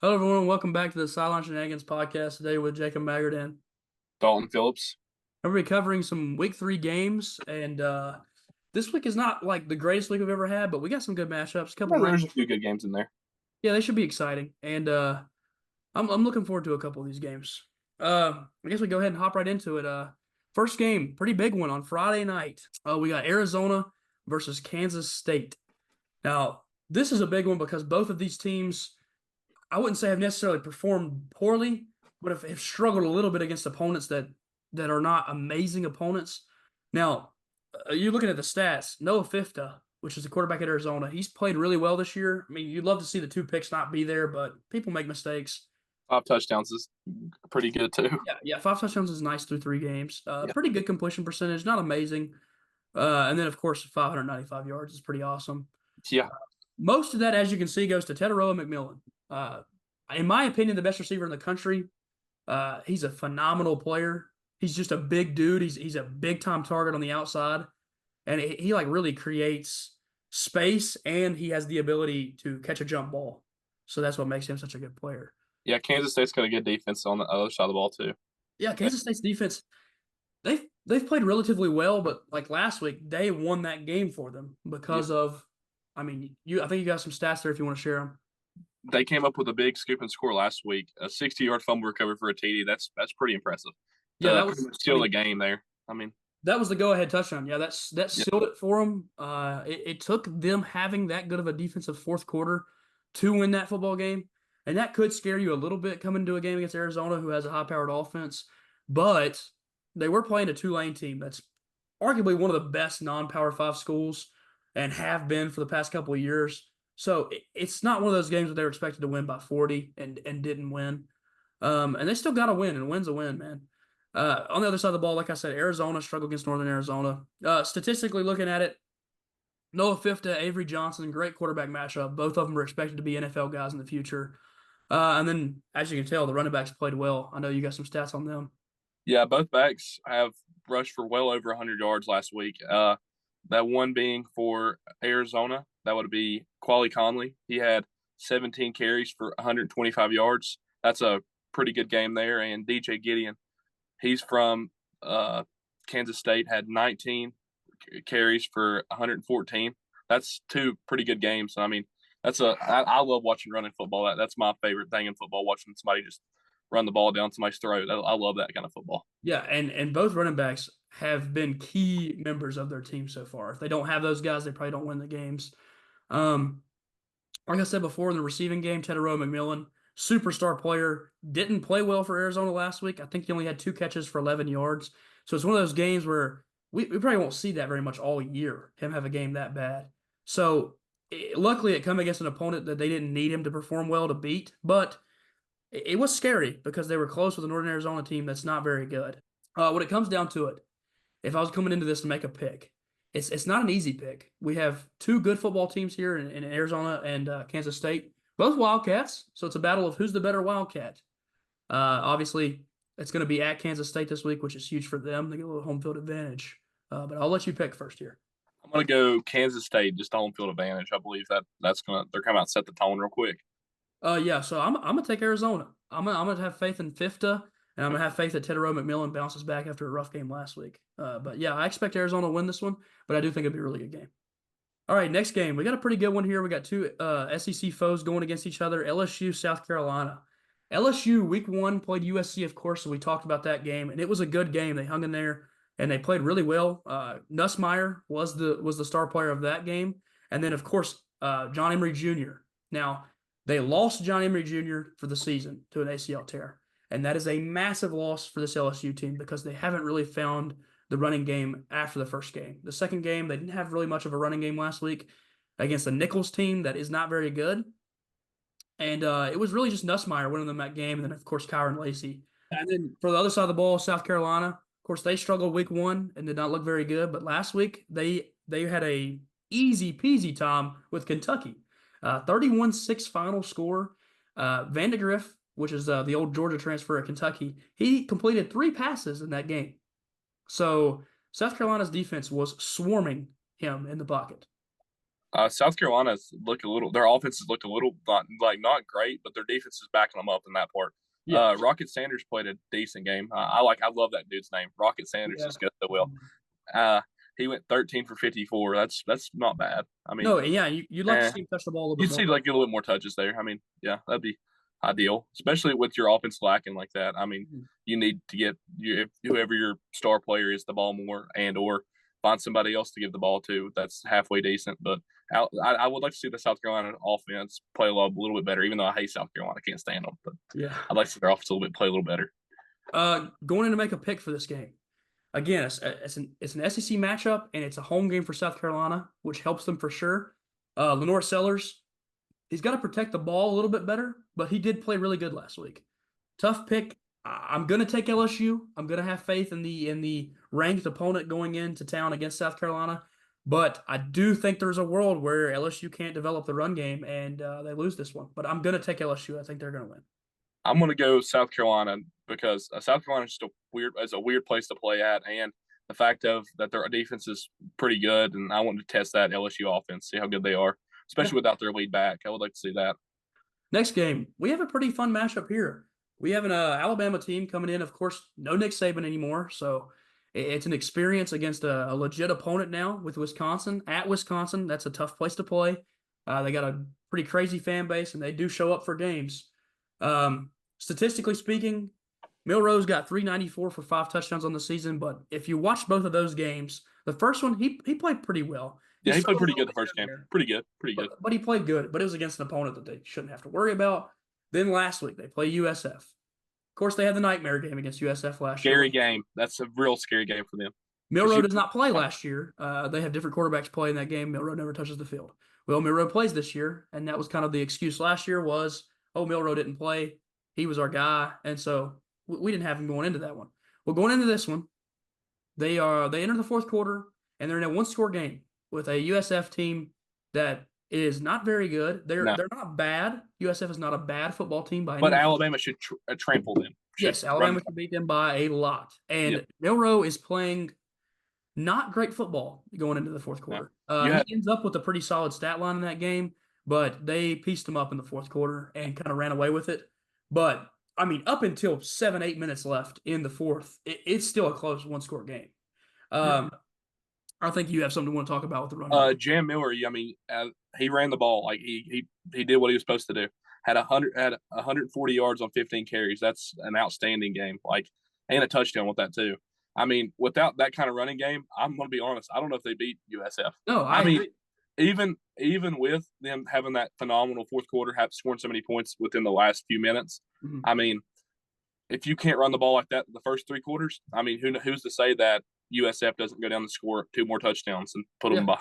Hello, everyone. Welcome back to the Sideline Shenanigans podcast today with Jacob Maggard. Dalton Phillips. I'm going to be covering some week 3 games, and this week is not like the greatest week we've ever had, but we got some good matchups. A couple Yeah, there's ranked, a few good games in there. yeah, they should be exciting, and I'm looking forward to a couple of these games. I guess we go ahead and hop right into it. First game, pretty big one on Friday night. We got Arizona versus Kansas State. Now, this is a big one because both of these teams, I wouldn't say have necessarily performed poorly, but have struggled a little bit against opponents that are not amazing opponents. Now, you're looking at the stats. Noah Fifta, which is the quarterback at Arizona, he's played really well this year. I mean, you'd love to see the 2 picks not be there, but people make mistakes. 5 touchdowns is pretty good too. Yeah, 5 touchdowns is nice through 3 games. Yeah. Pretty good completion percentage, not amazing. And then, of course, 595 yards is pretty awesome. Yeah. Most of that, as you can see, goes to Teteroa McMillan. In my opinion, the best receiver in the country. He's a phenomenal player. He's just a big dude. He's a big time target on the outside, and he like really creates space, and he has the ability to catch a jump ball. So that's what makes him such a good player. Yeah, Kansas State's got a good defense on the other side of the ball too. Yeah, Kansas State's defense, they've played relatively well, but like last week, they won that game for them because of, I mean, I think you got some stats there if you want to share them. They came up with a big scoop and score last week. A 60-yard fumble recovery for a TD. That's pretty impressive. Yeah, that pretty was much seal the game there. I mean, that was the go-ahead touchdown. Yeah, that yeah, sealed it for them. It took them having that good of a defensive fourth quarter to win that football game, and that could scare you a little bit coming into a game against Arizona, who has a high-powered offense. But they were playing a Tulane team that's arguably one of the best non-Power 5 schools and have been for the past couple of years. So it's not one of those games that they were expected to win by 40 and didn't win. And they still got to win, and a win's a win, man. On the other side of the ball, like I said, Arizona struggled against Northern Arizona. Statistically looking at it, Noah Fifta, Avery Johnson, great quarterback matchup. Both of them are expected to be NFL guys in the future. And then, as you can tell, the running backs played well. I know you got some stats on them. yeah. Both backs have rushed for well over 100 yards last week. That one being for Arizona, that would be Quali Conley. He had 17 carries for 125 yards. That's a pretty good game there. And DJ Gideon, he's from Kansas State, had 19 carries for 114. That's 2 pretty good games. I mean, I love watching running football. That's my favorite thing in football, watching somebody just run the ball down somebody's throat. I love that kind of football. Yeah, and both running backs have been key members of their team so far. If they don't have those guys, they probably don't win the games. Um, like I said before, in the receiving game, Teteroa McMillan, superstar player, didn't play well for Arizona last week. I think he only had 2 catches for 11 yards. So it's one of those games where we probably won't see that very much all year, him have a game that bad. So luckily, it come against an opponent that they didn't need him to perform well to beat. But it was scary because they were close with a Northern Arizona team that's not very good. When it comes down to it, if I was coming into this to make a pick, it's not an easy pick. We have 2 good football teams here in Arizona and Kansas State, both Wildcats. So it's a battle of who's the better Wildcat. Obviously, it's going to be at Kansas State this week, which is huge for them. They get a little home field advantage. But I'll let you pick first here. I'm gonna go Kansas State, just home field advantage. I believe they're coming out and set the tone real quick. Yeah. So I'm gonna take Arizona. I'm gonna have faith in Fifta, and I'm gonna have faith that Teteroa McMillan bounces back after a rough game last week. But yeah, I expect Arizona to win this one, but I do think it'll be a really good game. All right, next game. We got a pretty good one here. We got 2 SEC foes going against each other. LSU, South Carolina. LSU week 1 played USC, of course, so we talked about that game, and it was a good game. They hung in there and they played really well. Nussmeier was the star player of that game, and then of course John Emery Jr. Now they lost John Emery Jr. for the season to an ACL tear, and that is a massive loss for this LSU team because they haven't really found the running game after the first game. The second game, they didn't have really much of a running game last week against a Nichols team that is not very good. And it was really just Nussmeier winning them that game, and then of course Kyron Lacey. And then for the other side of the ball, South Carolina, of course they struggled week 1 and did not look very good. But last week they had a easy peasy time with Kentucky, 31-6 final score. Vandegrift, which is the old Georgia transfer at Kentucky, he completed 3 passes in that game. So South Carolina's defense was swarming him in the pocket. South Carolina's look a little. Their offenses looked a little not great, but their defense is backing them up in that part. Yeah. Rocket Sanders played a decent game. I love that dude's name. Rocket Sanders Yeah. just goes so well. Uh, he went 13 for 54. That's not bad. I mean, No, yeah, you'd like to see him touch the ball a little bit you'd more. see like get a little bit more touches there. I mean, yeah, that'd be ideal, especially with your offense lacking like that. I mean, you need to get if whoever your star player is the ball more and or find somebody else to give the ball to that's halfway decent. But I would like to see the South Carolina offense play a little bit better, even though I hate South Carolina. I can't stand them. But Yeah. I'd like to see their offense play a little better. Going in to make a pick for this game. Again, it's an SEC matchup, and it's a home game for South Carolina, which helps them for sure. Lenore Sellers, he's got to protect the ball a little bit better, but he did play really good last week. Tough pick. I'm going to take LSU. I'm going to have faith in the ranked opponent going into town against South Carolina, but I do think there's a world where LSU can't develop the run game and they lose this one. But I'm going to take LSU. I think they're going to win. I'm going to go South Carolina because South Carolina is just a weird place to play at, and the fact of that their defense is pretty good, and I want to test that LSU offense, see how good they are, especially without their lead back. I would like to see that. Next game, we have a pretty fun matchup here. We have an Alabama team coming in. Of course, no Nick Saban anymore, so it's an experience against a legit opponent now with Wisconsin. At Wisconsin, that's a tough place to play. They got a pretty crazy fan base, and they do show up for games. Statistically speaking, Milrose got 394 for 5 touchdowns on the season, but if you watch both of those games, the first one, he played pretty well. Yeah, he played pretty good the first game. Pretty good. But he played good, but it was against an opponent that they shouldn't have to worry about. Then last week, they play USF. Of course, they had the nightmare game against USF last year. Scary game. That's a real scary game for them. Milroe does not play last year. They have different quarterbacks play in that game. Milroe never touches the field. Well, Milroe plays this year, and that was kind of the excuse last year was, oh, Milroe didn't play. He was our guy, and so we didn't have him going into that one. Well, going into this one, they enter the fourth quarter, and they're in a one-score game with a USF team that is not very good. They're not bad. USF is not a bad football team by any But means. Alabama should trample them. Yes, Alabama should beat them by a lot. And Milroe is playing not great football going into the fourth quarter. He ends up with a pretty solid stat line in that game, but they pieced him up in the fourth quarter and kind of ran away with it. But, I mean, up until 7-8 minutes left in the fourth, it's still a close one-score game. I think you have something to want to talk about with the run. Jam Miller, I mean, he ran the ball. Like, he did what he was supposed to do. Had 140 yards on 15 carries. That's an outstanding game. Like, and a touchdown with that, too. I mean, without that kind of running game, I'm going to be honest. I don't know if they beat USF. No, I mean, even with them having that phenomenal fourth quarter, scoring so many points within the last few minutes, I mean, if you can't run the ball like that in the first 3 quarters, I mean, who's to say that USF doesn't go down and score 2 more touchdowns and put them by?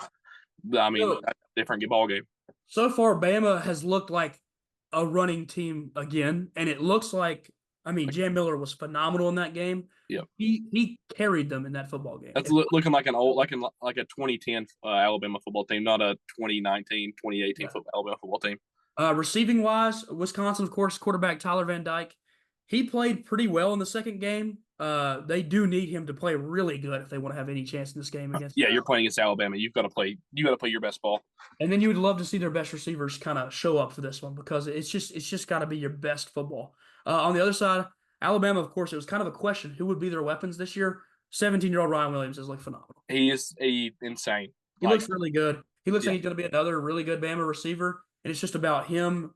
I mean, that's a different ball game. So far, Bama has looked like a running team again, and it looks like, I mean, Jam Miller was phenomenal in that game. Yeah, he carried them in that football game. That's looking like an old, like a 2010 Alabama football team, not a 2019, 2018 Alabama football team. Receiving wise, Wisconsin, of course, quarterback Tyler Van Dyke, he played pretty well in the second game. They do need him to play really good if they want to have any chance in this game against. Yeah, you're playing against Alabama. You've got to play your best ball. And then you would love to see their best receivers kind of show up for this one because it's just got to be your best football. On the other side, Alabama, of course, it was kind of a question who would be their weapons this year. 17-year-old Ryan Williams is phenomenal. He is insane. He looks really good. He looks like he's going to be another really good Bama receiver, and it's just about him,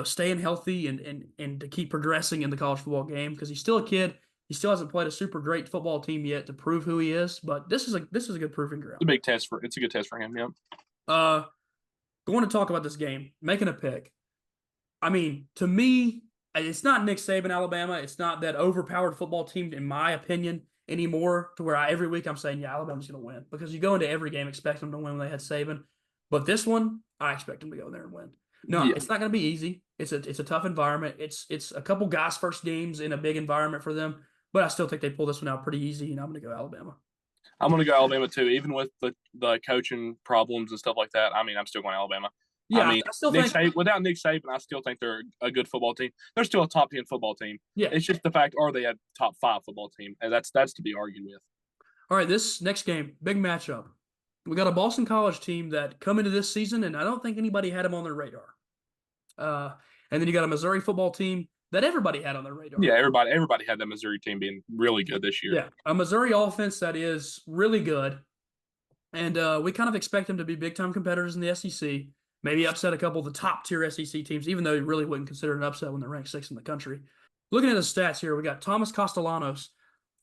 staying healthy and to keep progressing in the college football game because he's still a kid. He still hasn't played a super great football team yet to prove who he is, but this is a good proving ground. It's a good test for him. Yeah. Going to talk about this game, making a pick. I mean, to me, it's not Nick Saban, Alabama. It's not that overpowered football team, in my opinion, anymore. To where every week I'm saying, Alabama's going to win because you go into every game expecting them to win when they had Saban, but this one I expect them to go there and win. No, it's not going to be easy. It's a tough environment. It's a couple guys' first games in a big environment for them. But I still think they pull this one out pretty easy, and I'm going to go Alabama. I'm going to go Alabama, too. Even with the coaching problems and stuff like that, I mean, I'm still going Alabama. Yeah, I mean, without Nick Saban, I still think they're a good football team. They're still a top 10 football team. Yeah. It's just the fact, are they a top 5 football team? And that's to be argued with. All right, this next game, big matchup. we got a Boston College team that come into this season, and I don't think anybody had them on their radar. And then you got a Missouri football team that everybody had on their radar. Yeah, everybody had that Missouri team being really good this year. Yeah, a Missouri offense that is really good, and we kind of expect them to be big time competitors in the SEC. Maybe upset a couple of the top tier SEC teams, even though you really wouldn't consider it an upset when they're ranked 6th in the country. Looking at the stats here, we got Thomas Castellanos,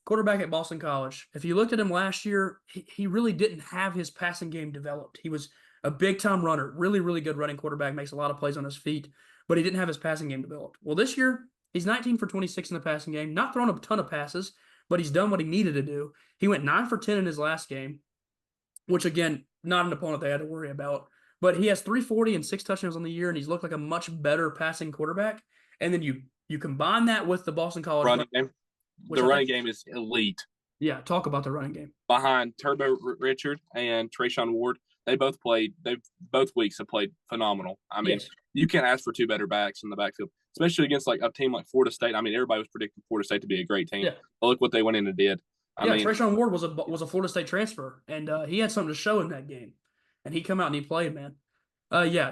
quarterback at Boston College. If you looked at him last year, he really didn't have his passing game developed. He was a big time runner, really, really good running quarterback, makes a lot of plays on his feet, but he didn't have his passing game developed. Well, this year, he's 19 for 26 in the passing game, not throwing a ton of passes, but he's done what he needed to do. He went 9 for 10 in his last game, which, again, not an opponent they had to worry about. But he has 340 and 6 touchdowns on the year, and he's looked like a much better passing quarterback. And then you combine that with the Boston College running game. The running game is elite. Yeah, talk about the running game. Behind Turbo Richard and Treshaun Ward, they both weeks have played phenomenal. I mean, Yes. You can't ask for two better backs in the backfield, especially against like a team like Florida State. I mean, everybody was predicting Florida State to be a great team. Yeah. But look what they went in and did. I mean, Treshaun Ward was a Florida State transfer, and he had something to show in that game. And he come out and he played, man.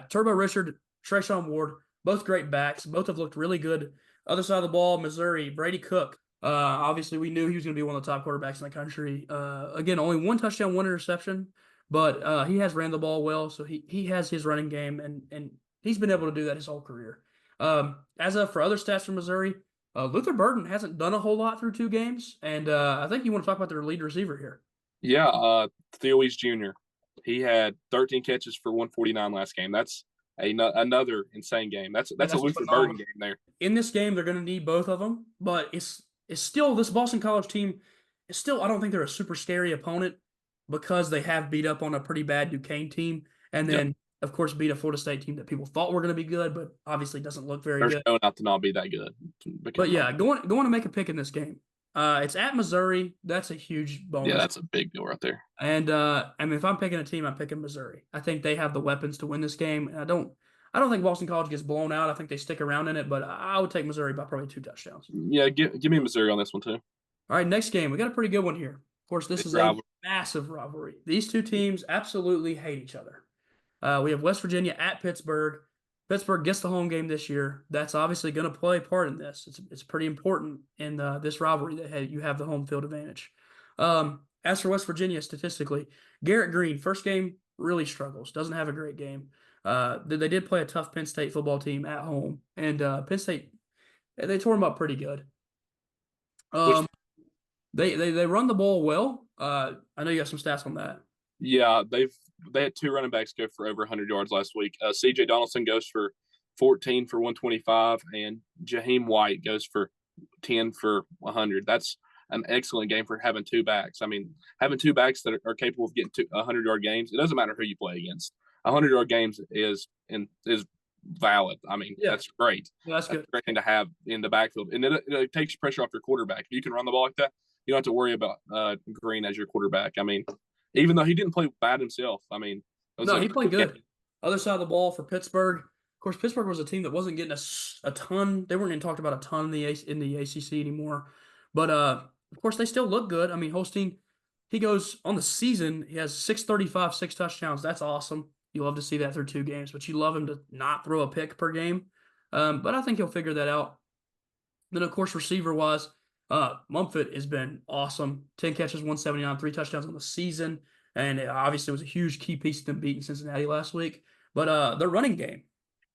Turbo Richard, Treshaun Ward, both great backs. Both have looked really good. Other side of the ball, Missouri, Brady Cook. Obviously, we knew he was going to be one of the top quarterbacks in the country. Again, only 1 touchdown, 1 interception, but he has ran the ball well, so he has his running game, and he's been able to do that his whole career. For other stats from Missouri, Luther Burden hasn't done a whole lot through 2 games, and I think you want to talk about their lead receiver here. Yeah, Theo Wease Jr. He had 13 catches for 149 last game. That's another insane game. That's a Luther Burden game there. In this game, they're going to need both of them, but it's still this Boston College team. It's still, I don't think they're a super scary opponent because they have beat up on a pretty bad Duquesne team, and then of course beat a Florida State team that people thought were going to be good, but obviously doesn't look very good. They're shown out to not be that good. But yeah, going to make a pick in this game. It's at Missouri. That's a huge bonus. Yeah, that's a big deal right there. And if I'm picking a team, I'm picking Missouri. I think they have the weapons to win this game. And I don't think Boston College gets blown out. I think they stick around in it, but I would take Missouri by probably 2 touchdowns. Yeah, give me Missouri on this one too. All right, next game. We got a pretty good one here. Of course, this is a massive rivalry. These 2 teams absolutely hate each other. We have West Virginia at Pittsburgh. Pittsburgh gets the home game this year. That's obviously going to play a part in this. It's pretty important in this rivalry that you have the home field advantage. As for West Virginia, statistically, Garrett Green, first game, really struggles. Doesn't have a great game. They did play a tough Penn State football team at home, and Penn State, they tore them up pretty good. They run the ball well. I know you got some stats on that. Yeah, they had 2 running backs go for over 100 yards last week. C.J. Donaldson goes for 14 for 125, and Jaheim White goes for 10 for 100. That's an excellent game for having 2 backs. I mean, having 2 backs that are capable of getting to 100-yard games, it doesn't matter who you play against. 100-yard games is valid. I mean, that's great. Yeah, that's good. A great thing to have in the backfield. And it takes pressure off your quarterback. If you can run the ball like that, you don't have to worry about Green as your quarterback. I mean, even though he didn't play bad himself. I mean, he played good. Game. Other side of the ball for Pittsburgh. Of course, Pittsburgh was a team that wasn't getting a ton. They weren't getting talked about a ton in the ACC anymore. But of course, they still look good. I mean, Holstein, he goes on the season. He has 635, 6 touchdowns. That's awesome. You love to see that through 2 games, but you love him to not throw a pick per game. But I think he'll figure that out. Then, of course, receiver-wise, Mumford has been awesome. 10 catches, 179, 3 touchdowns on the season. And it obviously was a huge key piece to them beating Cincinnati last week. But their running game.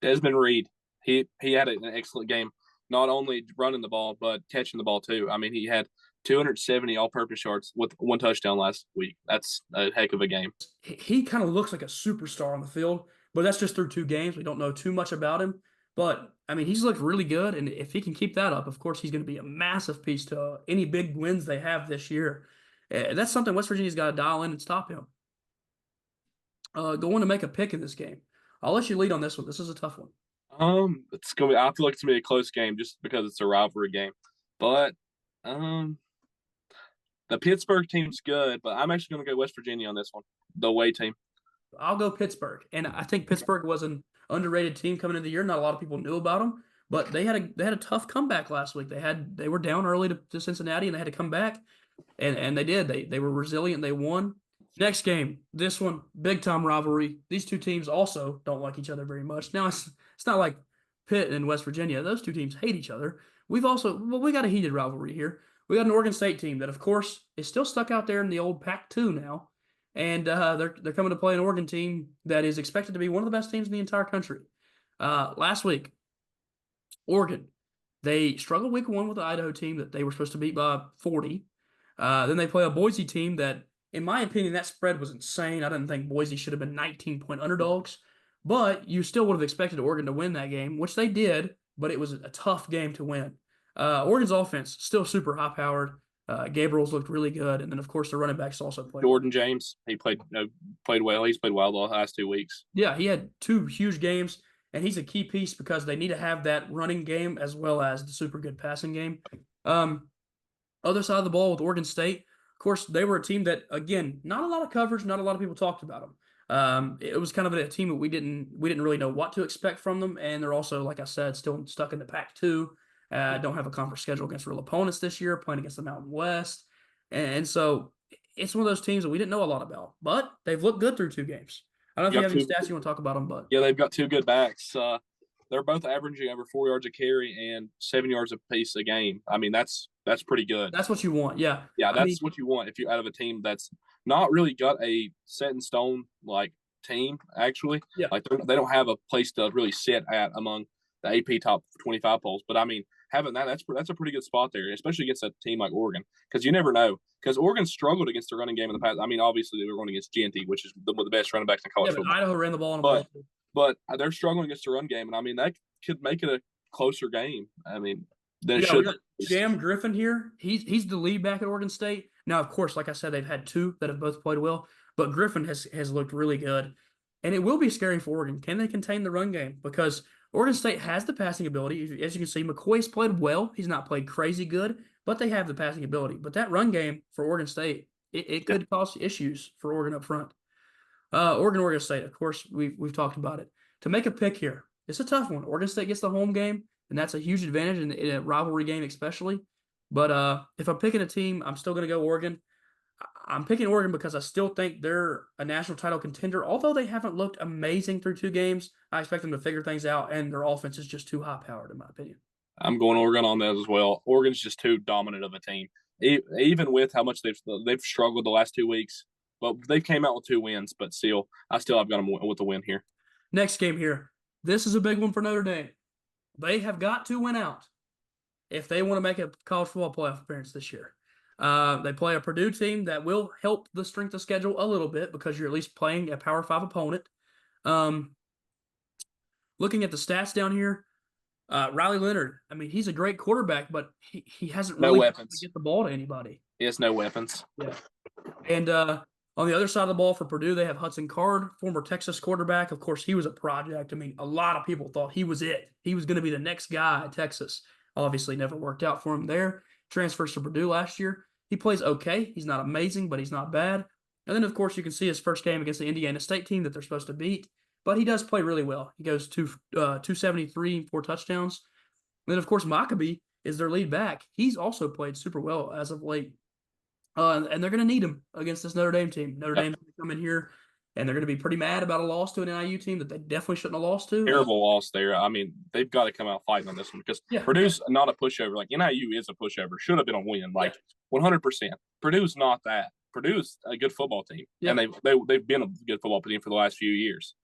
Desmond Reed, he had an excellent game, not only running the ball, but catching the ball too. I mean, he had 270 all-purpose yards with 1 touchdown last week. That's a heck of a game. He kind of looks like a superstar on the field, but that's just through 2 games. We don't know too much about him. But, I mean, he's looked really good, and if he can keep that up, of course, he's going to be a massive piece to any big wins they have this year. That's something West Virginia's got to dial in and stop him. Going to make a pick in this game. I'll let you lead on this one. This is a tough one. It's gonna be. I feel like it's gonna be a close game just because it's a rivalry game. But the Pittsburgh team's good, but I'm actually gonna go West Virginia on this one. The away team. I'll go Pittsburgh, and I think Pittsburgh was an underrated team coming into the year. Not a lot of people knew about them, but they had a tough comeback last week. They were down early to Cincinnati, and they had to come back, and they did. They were resilient. They won. Next game, this one, big time rivalry. These two teams also don't like each other very much. Now it's not like Pitt and West Virginia. Those two teams hate each other. We got a heated rivalry here. We got an Oregon State team that, of course, is still stuck out there in the old Pac-2 now, and they're coming to play an Oregon team that is expected to be one of the best teams in the entire country. Last week, Oregon, they struggled week 1 with the Idaho team that they were supposed to beat by 40. Then they play a Boise team that, in my opinion, that spread was insane. I didn't think Boise should have been 19-point underdogs, but you still would have expected Oregon to win that game, which they did, but it was a tough game to win. Oregon's offense still super high powered. Gabriel's looked really good, and then of course the running backs also played. Jordan James, he played well. He's played well the last 2 weeks. Yeah, he had 2 huge games, and he's a key piece because they need to have that running game as well as the super good passing game. Other side of the ball with Oregon State, of course, they were a team that, again, not a lot of coverage, not a lot of people talked about them. It was kind of a team that we didn't really know what to expect from them, and they're also, like I said, still stuck in the Pac-2. Don't have a conference schedule against real opponents this year, playing against the Mountain West, and so it's one of those teams that we didn't know a lot about, but they've looked good through 2 games. I don't know if you have any stats you want to talk about them, but yeah, they've got 2 good backs. They're both averaging over 4 yards a carry and 7 yards a pace a game. I mean, that's pretty good. That's what you want, yeah. Yeah, that's what you want if you're out of a team that's not really got a set in stone like team. Actually, yeah, like they don't have a place to really sit at among the AP top 25 polls. But I mean, having that's a pretty good spot there, especially against a team like Oregon, because you never know. Because Oregon struggled against the running game in the past. I mean, obviously they were going against Jeanty, which is one of the best running backs in college football. Idaho ran the ball on a ball. But they're struggling against the run game, and I mean that could make it a closer game. I mean, than it should. Jam Griffin here. He's the lead back at Oregon State. Now, of course, like I said, they've had 2 that have both played well, but Griffin has looked really good, and it will be scary for Oregon. Can they contain the run game? Because Oregon State has the passing ability. As you can see, McCoy's played well. He's not played crazy good, but they have the passing ability. But that run game for Oregon State, it could cause issues for Oregon up front. Oregon State, of course, we've talked about it. To make a pick here, it's a tough one. Oregon State gets the home game, and that's a huge advantage in a rivalry game especially. But if I'm picking a team, I'm still going to go Oregon. I'm picking Oregon because I still think they're a national title contender. Although they haven't looked amazing through 2 games, I expect them to figure things out, and their offense is just too high-powered, in my opinion. I'm going Oregon on that as well. Oregon's just too dominant of a team, even with how much they've struggled the last 2 weeks. But they came out with 2 wins, but still, I've got them with the win here. Next game here. This is a big one for Notre Dame. They have got to win out if they want to make a college football playoff appearance this year. They play a Purdue team that will help the strength of schedule a little bit because you're at least playing a Power 5 opponent. Looking at the stats down here, Riley Leonard, I mean, he's a great quarterback, but he hasn't really been able to get the ball to anybody. He has no weapons. Yeah. And on the other side of the ball for Purdue, they have Hudson Card, former Texas quarterback. Of course, he was a project. I mean, a lot of people thought he was it. He was going to be the next guy at Texas. Obviously, never worked out for him there. Transfers to Purdue last year. He plays okay. He's not amazing, but he's not bad. And then, of course, you can see his first game against the Indiana State team that they're supposed to beat. But he does play really well. He goes 273, 4 touchdowns. And then, of course, Maccabee is their lead back. He's also played super well as of late. And they're going to need him against this Notre Dame team. Notre Dame's going to come in here, and they're going to be pretty mad about a loss to an NIU team that they definitely shouldn't have lost to. Terrible loss there. I mean, they've got to come out fighting on this one because Purdue's not a pushover. Like, NIU is a pushover. Should have been a win, 100%. Purdue's not that. Purdue's a good football team, and they've been a good football team for the last few years.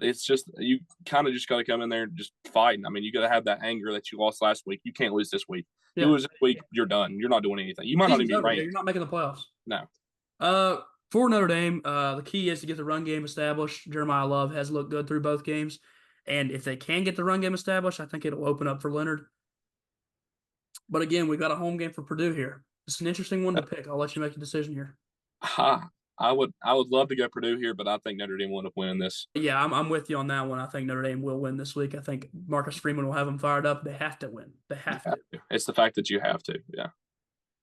It's just you kind of just got to come in there and just fighting. I mean, you got to have that anger that you lost last week. You can't lose this week. You lose this week, you're done. You're not doing anything. You might not even be ranked. You're not making the playoffs. No. For Notre Dame, the key is to get the run game established. Jeremiah Love has looked good through both games. And if they can get the run game established, I think it'll open up for Leonard. But again, we've got a home game for Purdue here. It's an interesting one to pick. I'll let you make the decision here. I would love to go Purdue here, but I think Notre Dame will end up winning this. Yeah, I'm with you on that one. I think Notre Dame will win this week. I think Marcus Freeman will have them fired up. They have to win. They have to. It's the fact that you have to, yeah.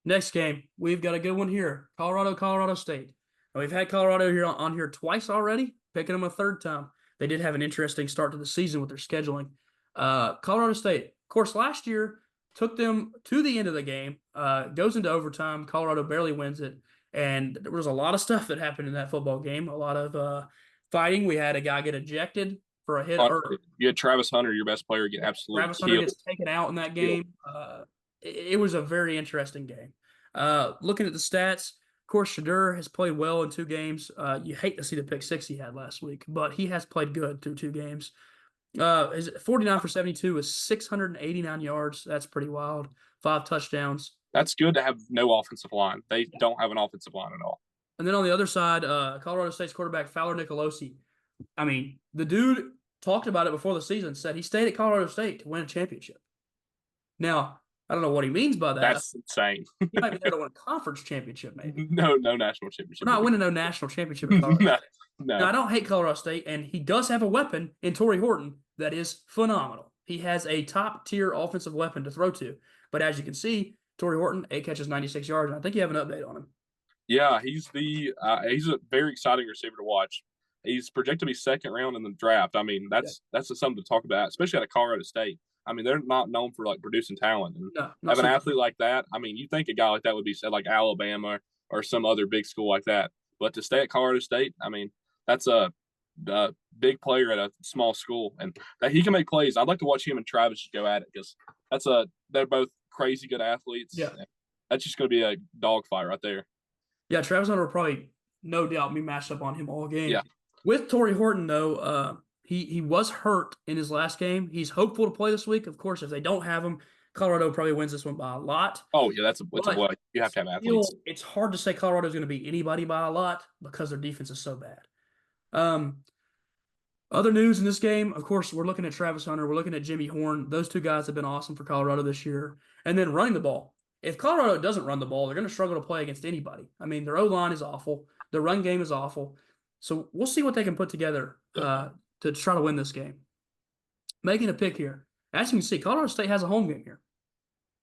Next game, we've got a good one here. Colorado State. Now, we've had Colorado here on here twice already, picking them a 3rd time. They did have an interesting start to the season with their scheduling. Colorado State, of course, last year took them to the end of the game, goes into overtime. Colorado barely wins it. And there was a lot of stuff that happened in that football game. A lot of fighting. We had a guy get ejected for a hit, or You had Travis Hunter, your best player, get absolutely Travis Hunter killed. gets taken out in that Killed. game. It was a very interesting game. Looking at the stats, of course, Shadur has played well in 2 games. You hate to see the pick six he had last week, but he has played good through 2 games. His 49 for 72 is 689 yards. That's pretty wild. 5 touchdowns. That's good to have no offensive line. They don't have an offensive line at all. And then on the other side, Colorado State's quarterback Fowler Nicolosi. I mean, the dude talked about it before the season, said he stayed at Colorado State to win a championship. Now, I don't know what he means by that. That's insane. He might be there to win a conference championship, maybe. No national championship. We're not winning no national championship at Colorado State. No. Now, I don't hate Colorado State, and he does have a weapon in Torrey Horton that is phenomenal. He has a top-tier offensive weapon to throw to. But as you can see, Torrey Horton, 8 catches, 96 yards, and I think you have an update on him. Yeah, he's a very exciting receiver to watch. He's projected to be second round in the draft. I mean, that's something to talk about, especially at Colorado State. I mean, they're not known for like producing talent. And have an athlete like that. I mean, you think a guy like that would be said like Alabama or some other big school like that, but to stay at Colorado State, I mean, that's a big player at a small school, and that he can make plays. I'd like to watch him and Travis go at it because they're both crazy good athletes. Yeah, that's just going to be a dogfight right there. Yeah, Travis Hunter will probably, no doubt, be matched up on him all game. Yeah. With Torrey Horton, though, he was hurt in his last game. He's hopeful to play this week. Of course, if they don't have him, Colorado probably wins this one by a lot. Oh, yeah, it's a what. You have to have athletes. It's hard to say Colorado's going to beat anybody by a lot because their defense is so bad. Other news in this game, of course, we're looking at Travis Hunter. We're looking at Jimmy Horn. Those 2 guys have been awesome for Colorado this year. And then running the ball. If Colorado doesn't run the ball, they're going to struggle to play against anybody. I mean, their O-line is awful. Their run game is awful. So we'll see what they can put together to try to win this game. Making a pick here. As you can see, Colorado State has a home game here.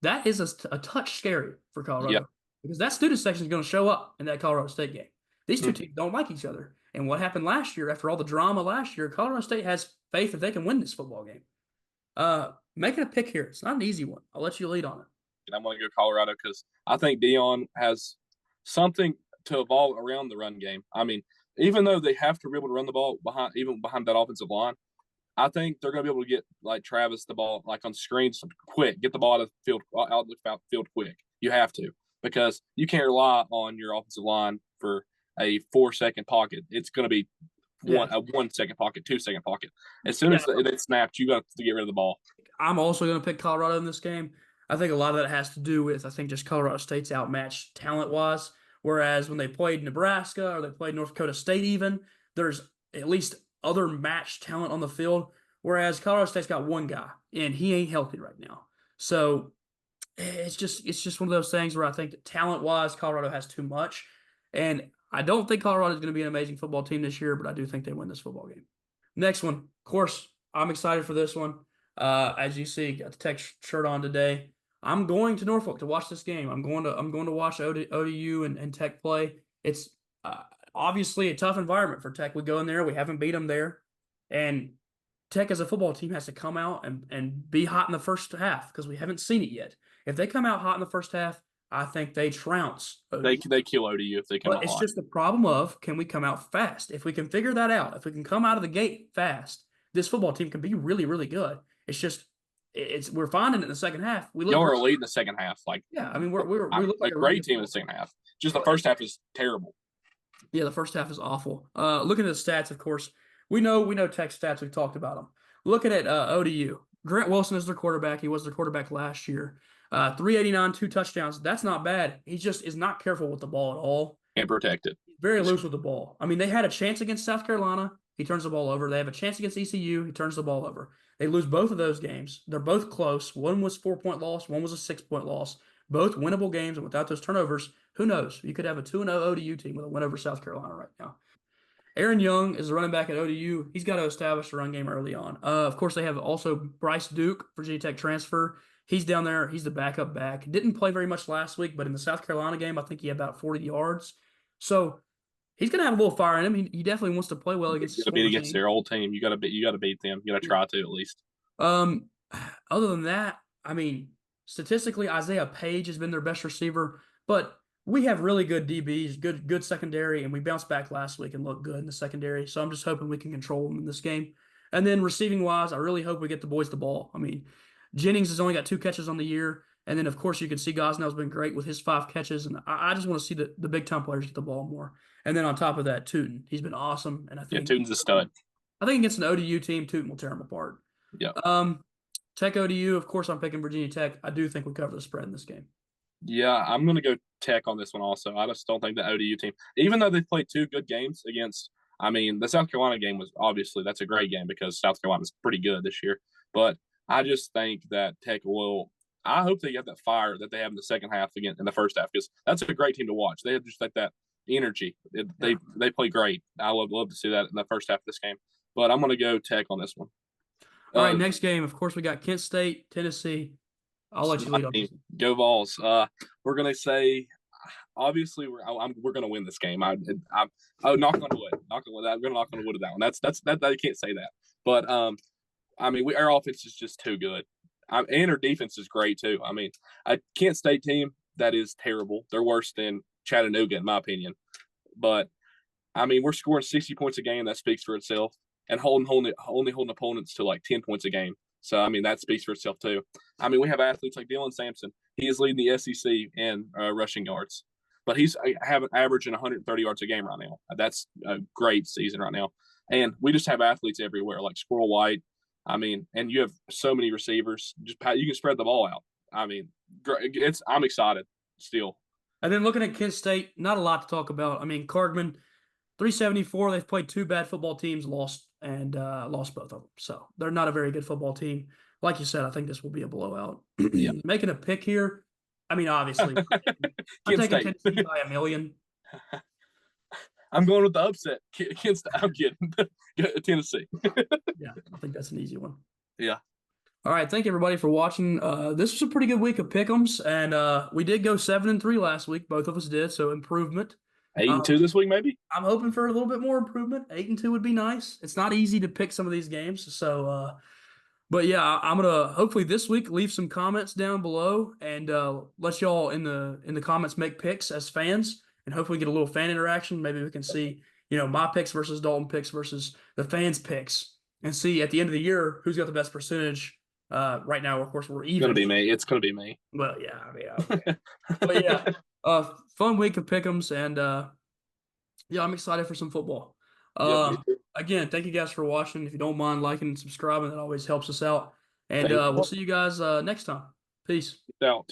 That is a touch scary for Colorado because that student section is going to show up in that Colorado State game. These 2 teams don't like each other. And what happened last year, after all the drama last year, Colorado State has faith that they can win this football game. Making a pick here. It's not an easy one. I'll let you lead on it. And I'm going to go Colorado because I think Deion has something to evolve around the run game. I mean, even though they have to be able to run the ball behind that offensive line, I think they're going to be able to get like Travis the ball like on screens quick, get the ball out of the field quick. You have to because you can't rely on your offensive line for a 4-second pocket. It's going to be a 1-second pocket, 2-second pocket. As soon as it snapped, you got to get rid of the ball. I'm also going to pick Colorado in this game. I think a lot of that has to do with, I think, just Colorado State's outmatched talent-wise. Whereas when they played Nebraska or they played North Dakota State even, there's at least other matched talent on the field. Whereas Colorado State's got one guy, and he ain't healthy right now. So it's just one of those things where I think that talent-wise, Colorado has too much. And I don't think Colorado is going to be an amazing football team this year, but I do think they win this football game. Next one, of course, I'm excited for this one. As you see, got the Tech shirt on today. I'm going to Norfolk to watch this game. I'm going to watch ODU and Tech play. It's obviously a tough environment for Tech. We go in there, we haven't beat them there, and Tech as a football team has to come out and be hot in the first half because we haven't seen it yet. If they come out hot in the first half, I think they trounce ODU. They kill ODU if they come out hot. It's just the problem of, can we come out fast? If we can figure that out, if we can come out of the gate fast, this football team can be really, really good. It's just we're finding it in the second half. Y'all are leading the second half. Like, yeah, I mean we look like a great team in the second half. Just the first half is terrible. Yeah, the first half is awful. Looking at the stats, of course, we know Tech stats. We've talked about them. Looking at ODU, Grant Wilson is their quarterback. He was their quarterback last year. 389, 2 touchdowns. That's not bad. He just is not careful with the ball at all. Can't protect it. Very loose with the ball. I mean, they had a chance against South Carolina. He turns the ball over. They have a chance against ECU. He turns the ball over. They lose both of those games. They're both close. One was 4-point loss. One was a 6-point loss. Both winnable games, and without those turnovers, who knows? You could have a 2-0 ODU team with a win over South Carolina right now. Aaron Young is the running back at ODU. He's got to establish the run game early on. Of course, they have also Bryce Duke, Virginia Tech transfer. He's down there. He's the backup back. Didn't play very much last week, but in the South Carolina game, I think he had about 40 yards. So he's going to have a little fire in him. He definitely wants to play well against their old team. You got to beat them. You got to try to at least. Other than that, I mean, statistically, Isaiah Page has been their best receiver, but we have really good DBs, good secondary, and we bounced back last week and looked good in the secondary. So I'm just hoping we can control them in this game. And then receiving wise, I really hope we get the boys the ball. I mean, Jennings has only got 2 catches on the year, and then of course you can see Gosnell's been great with his 5 catches, and I just want to see the big time players get the ball more. And then on top of that, Tootin, he's been awesome, and Yeah, Tootin's a stud. I think against an ODU team, Tootin will tear them apart. Yeah. Tech ODU, of course, I'm picking Virginia Tech. I do think we cover the spread in this game. Yeah, I'm going to go Tech on this one also. I just don't think the ODU team, even though they played 2 good games against, I mean, the South Carolina game was obviously that's a great game because South Carolina's pretty good this year. But I just think that Tech will. I hope they get that fire that they have in the second half again in the first half because that's a great team to watch. They have just like that energy. They play great. I love to see that in the first half of this game. But I'm going to go Tech on this one. All right, next game. Of course, we got Kent State, Tennessee. I'll let you lead off. Go Vols. We're gonna say, obviously, we're gonna win this game. I'm knock on wood. Knock on wood. I'm gonna knock on wood with that one. That I can't say that. But I mean, our offense is just too good. And our defense is great too. I mean, a Kent State team that is terrible. They're worse than Chattanooga in my opinion. But I mean, we're scoring 60 points a game. That speaks for itself. And only holding opponents to like 10 points a game. So, I mean, that speaks for itself, too. I mean, we have athletes like Dylan Sampson. He is leading the SEC in rushing yards. But he's averaging 130 yards a game right now. That's a great season right now. And we just have athletes everywhere, like Squirrel White. I mean, and you have so many receivers. You can spread the ball out. I mean, I'm excited still. And then looking at Kent State, not a lot to talk about. I mean, Cargman, 374. They've played 2 bad football teams, lost both of them. So they're not a very good football team. Like you said, I think this will be a blowout. Yeah. Making a pick here, I mean, obviously, I'm taking Tennessee by 1 million. I'm going with the upset. I'm kidding. Tennessee. Yeah, I think that's an easy one. Yeah. All right, thank you everybody for watching. This was a pretty good week of pick'ems, and we did go 7-3 last week. Both of us did, so improvement. 8-2 this week, maybe? I'm hoping for a little bit more improvement. 8-2 would be nice. It's not easy to pick some of these games. So, but yeah, I'm going to hopefully this week leave some comments down below and let y'all in the comments make picks as fans and hopefully get a little fan interaction. Maybe we can see, my picks versus Dalton picks versus the fans' picks and see at the end of the year who's got the best percentage. Right now, of course, we're even. It's going to be me. Well, yeah. I mean, okay. But yeah. Fun week of pick'ems, and yeah, I'm excited for some football. Again, thank you guys for watching. If you don't mind liking and subscribing, that always helps us out. And we'll see you guys next time. Peace. Out.